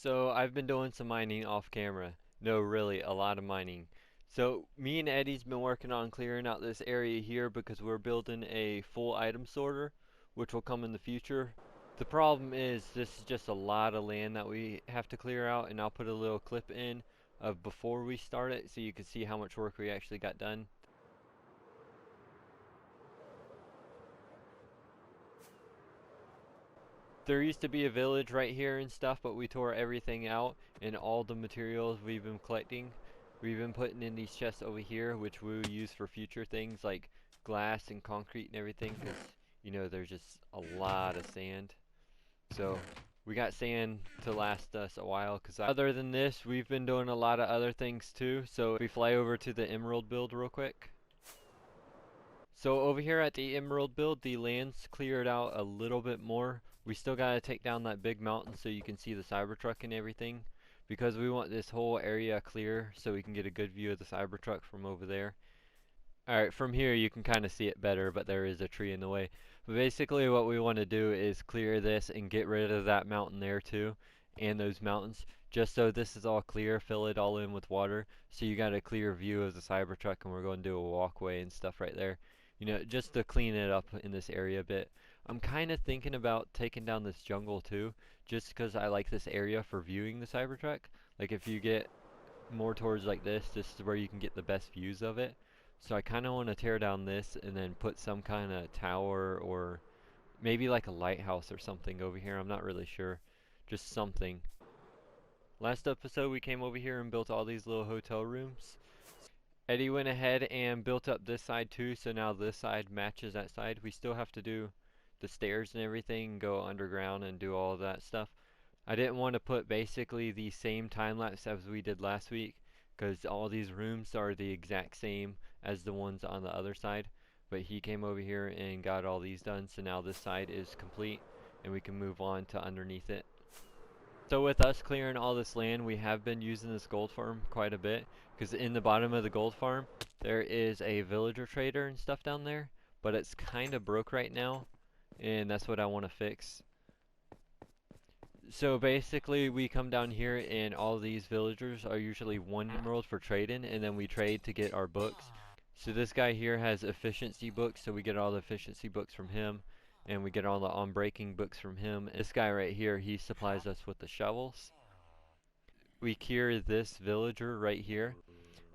So I've been doing some mining off camera. No, really, a lot of mining. So me and Eddie's been working on clearing out this area here because we're building a full item sorter, which will come in the future. The problem is this is just a lot of land that we have to clear out, and I'll put a little clip in of before we start it so you can see how much work we actually got done. There used to be a village right here and stuff, but we tore everything out, and all the materials we've been collecting, we've been putting in these chests over here, which we'll use for future things like glass and concrete and everything, because, you know, there's just a lot of sand. So we got sand to last us a while, because other than this, we've been doing a lot of other things too. So if we fly over to the emerald build real quick. So over here at the Emerald build, the land's cleared out a little bit more. We still gotta take down that big mountain so you can see the Cybertruck and everything, because we want this whole area clear so we can get a good view of the Cybertruck from over there. Alright, from here you can kind of see it better, but there is a tree in the way. But basically what we want to do is clear this and get rid of that mountain there too, and those mountains, just so this is all clear, fill it all in with water, so you got a clear view of the Cybertruck, and we're going to do a walkway and stuff right there. You know, just to clean it up in this area a bit. I'm kind of thinking about taking down this jungle too, just because I like this area for viewing the Cybertruck. Like if you get more towards like this is where you can get the best views of it. So I kind of want to tear down this and then put some kind of tower or maybe like a lighthouse or something over here. I'm not really sure. Just something. Last episode we came over here and built all these little hotel rooms. Eddie went ahead and built up this side too, so now this side matches that side. We still have to do the stairs and everything, go underground and do all of that stuff. I didn't want to put basically the same time lapse as we did last week, because all these rooms are the exact same as the ones on the other side. But he came over here and got all these done, so now this side is complete and we can move on to underneath it. So with us clearing all this land, we have been using this gold farm quite a bit, because in the bottom of the gold farm there is a villager trader and stuff down there, but it's kind of broke right now, and that's what I want to fix. So basically we come down here and all these villagers are usually 1 emerald for trading, and then we trade to get our books. So this guy here has efficiency books, so we get all the efficiency books from him, and we get all the unbreaking books from him. This guy right here, he supplies us with the shovels. We cure this villager right here,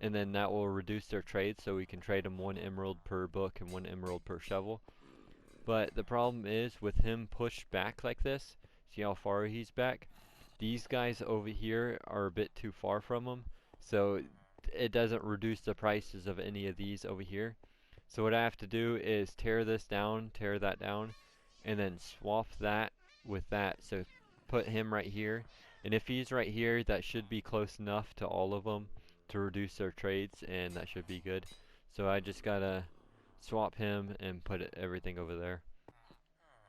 and then that will reduce their trade, so we can trade them 1 emerald per book and 1 emerald per shovel. But the problem is with him pushed back like this, see how far he's back? These guys over here are a bit too far from him, so it doesn't reduce the prices of any of these over here. So what I have to do is tear this down, tear that down, and then swap that with that. So put him right here, and if he's right here, that should be close enough to all of them to reduce their trades, and that should be good. So I just gotta swap him and put everything over there.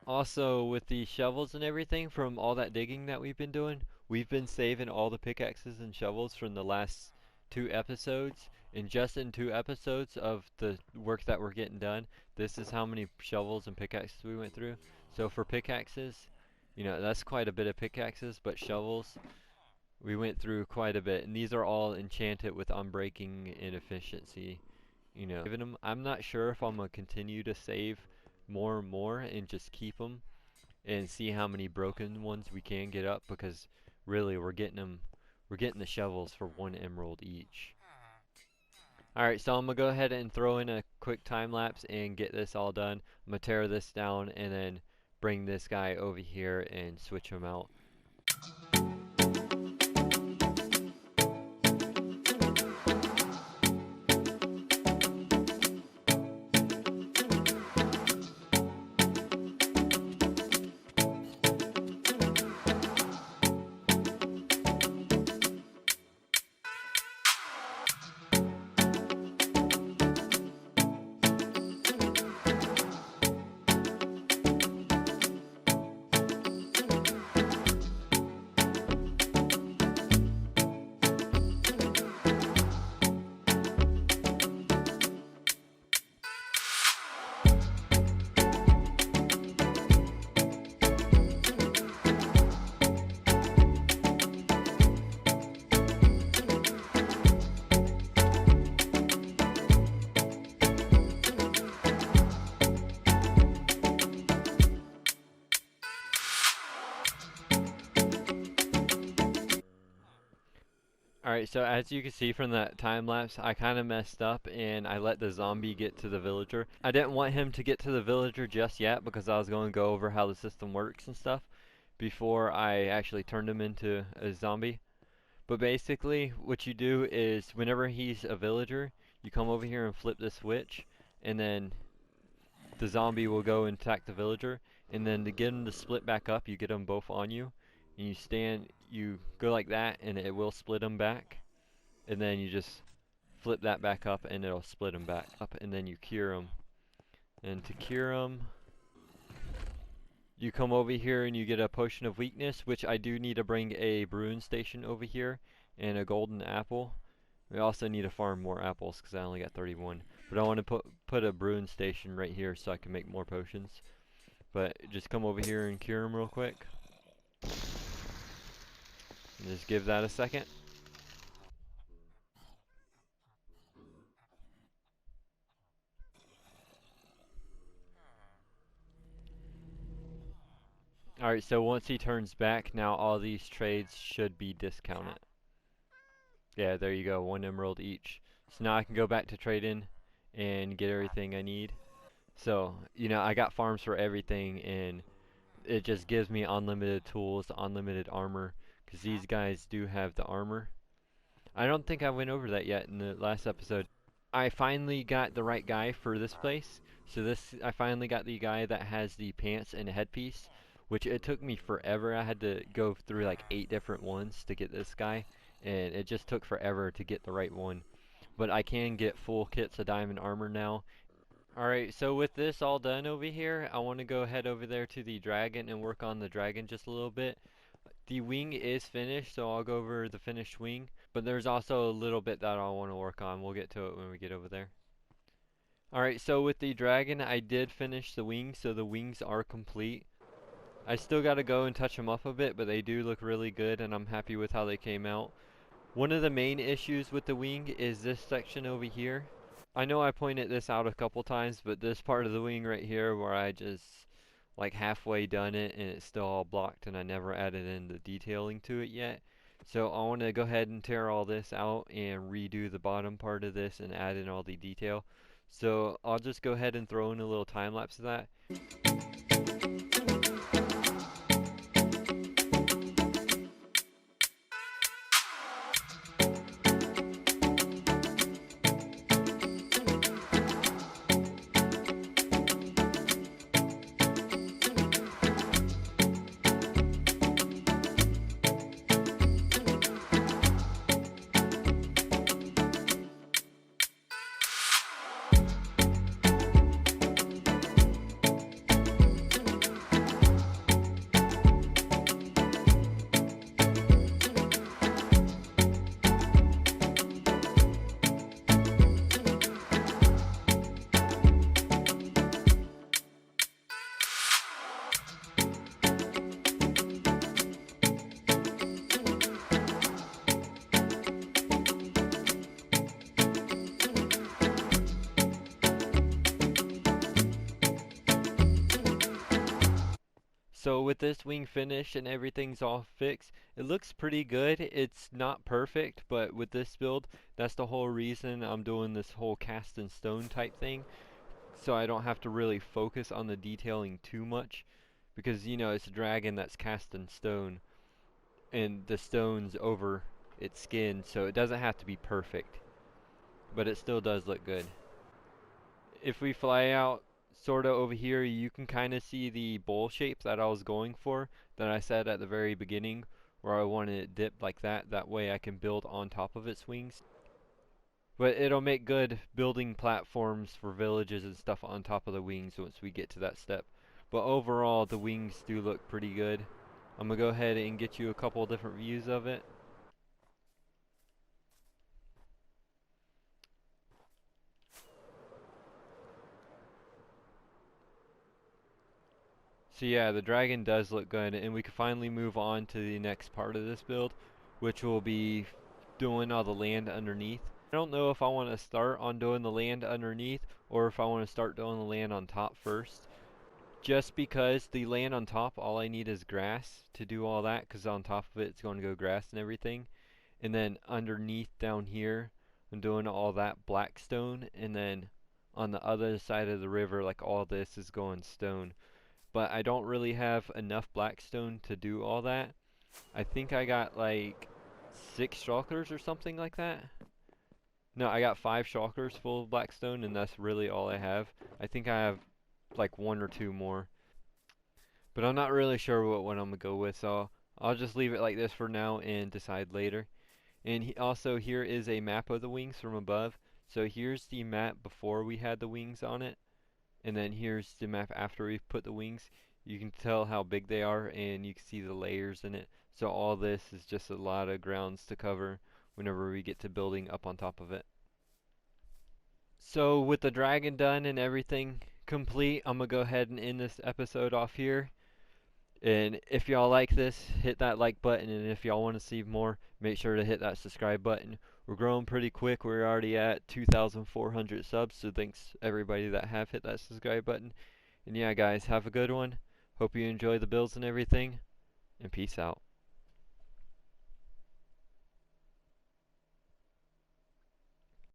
Also, with the shovels and everything from all that digging that we've been doing, we've been saving all the pickaxes and shovels from the last 2 episodes. And just in 2 episodes of the work that we're getting done, this is how many shovels and pickaxes we went through. So for pickaxes, you know, that's quite a bit of pickaxes, but shovels, we went through quite a bit. And these are all enchanted with unbreaking and efficiency. You know, I'm not sure if I'm going to continue to save more and more and just keep them and see how many broken ones we can get up, because really we're getting the shovels for 1 emerald each. Alright, so I'm gonna go ahead and throw in a quick time lapse and get this all done. I'm gonna tear this down and then bring this guy over here and switch him out. Alright, so as you can see from that time lapse, I kind of messed up and I let the zombie get to the villager. I didn't want him to get to the villager just yet because I was going to go over how the system works and stuff before I actually turned him into a zombie. But basically, what you do is whenever he's a villager, you come over here and flip this switch, and then the zombie will go and attack the villager. And then to get them to split back up, you get them both on you, and you go like that, and it will split them back. And then you just flip that back up, and it'll split them back up, and then you cure them. And to cure them, you come over here and you get a potion of weakness, which I do need to bring a brewing station over here, and a golden apple. We also need to farm more apples because I only got 31. But I want to put a brewing station right here so I can make more potions. But just come over here and cure them real quick. And just give that a second. Alright, so once he turns back, now all these trades should be discounted. Yeah, there you go, 1 emerald each. So now I can go back to trading and get everything I need. So, I got farms for everything, and it just gives me unlimited tools, unlimited armor, because these guys do have the armor. I don't think I went over that yet in the last episode. I finally got the right guy for this place. So I finally got the guy that has the pants and headpiece, which it took me forever. I had to go through like 8 different ones to get this guy, and it just took forever to get the right one. But I can get full kits of diamond armor now. Alright, so with this all done over here, I want to go head over there to the dragon and work on the dragon just a little bit. The wing is finished, so I'll go over the finished wing. But there's also a little bit that I want to work on. We'll get to it when we get over there. Alright, so with the dragon, I did finish the wings, so the wings are complete. I still gotta go and touch them up a bit, but they do look really good, and I'm happy with how they came out. One of the main issues with the wing is this section over here. I know I pointed this out a couple times, but this part of the wing right here where I just like halfway done it and it's still all blocked and I never added in the detailing to it yet. So I want to go ahead and tear all this out and redo the bottom part of this and add in all the detail. So I'll just go ahead and throw in a little time lapse of that. So with this wing finished and everything's all fixed, it looks pretty good. It's not perfect, but with this build, that's the whole reason I'm doing this whole cast in stone type thing. So I don't have to really focus on the detailing too much. Because, it's a dragon that's cast in stone. And the stone's over its skin, so it doesn't have to be perfect. But it still does look good. If we fly out sort of over here, you can kind of see the bowl shape that I was going for, that I said at the very beginning, where I wanted it dipped like that. That way I can build on top of its wings. But it'll make good building platforms for villages and stuff on top of the wings once we get to that step. But overall, the wings do look pretty good. I'm going to go ahead and get you a couple different views of it. So yeah, the dragon does look good, and we can finally move on to the next part of this build, which will be doing all the land underneath. I don't know if I want to start on doing the land underneath, or if I want to start doing the land on top first. Just because the land on top, all I need is grass to do all that, because on top of it, it's going to go grass and everything. and then underneath down here, I'm doing all that black stone, and then on the other side of the river, like all this is going stone. But I don't really have enough black stone to do all that. I think I got like 6 shulkers or something like that. No, I got 5 shulkers full of blackstone, and that's really all I have. I think I have like 1 or 2 more, but I'm not really sure what one I'm gonna go with, so I'll just leave it like this for now and decide later. And also, here is a map of the wings from above. So here's the map before we had the wings on it, and then here's the map after we put the wings. You can tell how big they are, and you can see the layers in it. So all this is just a lot of grounds to cover whenever we get to building up on top of it. So with the dragon done and everything complete, I'm gonna go ahead and end this episode off here. And if y'all like this, hit that like button, and if y'all want to see more, make sure to hit that subscribe button. We're growing pretty quick. We're already at 2,400 subs, so thanks everybody that have hit that subscribe button. And yeah, guys, have a good one. Hope you enjoy the builds and everything, and peace out.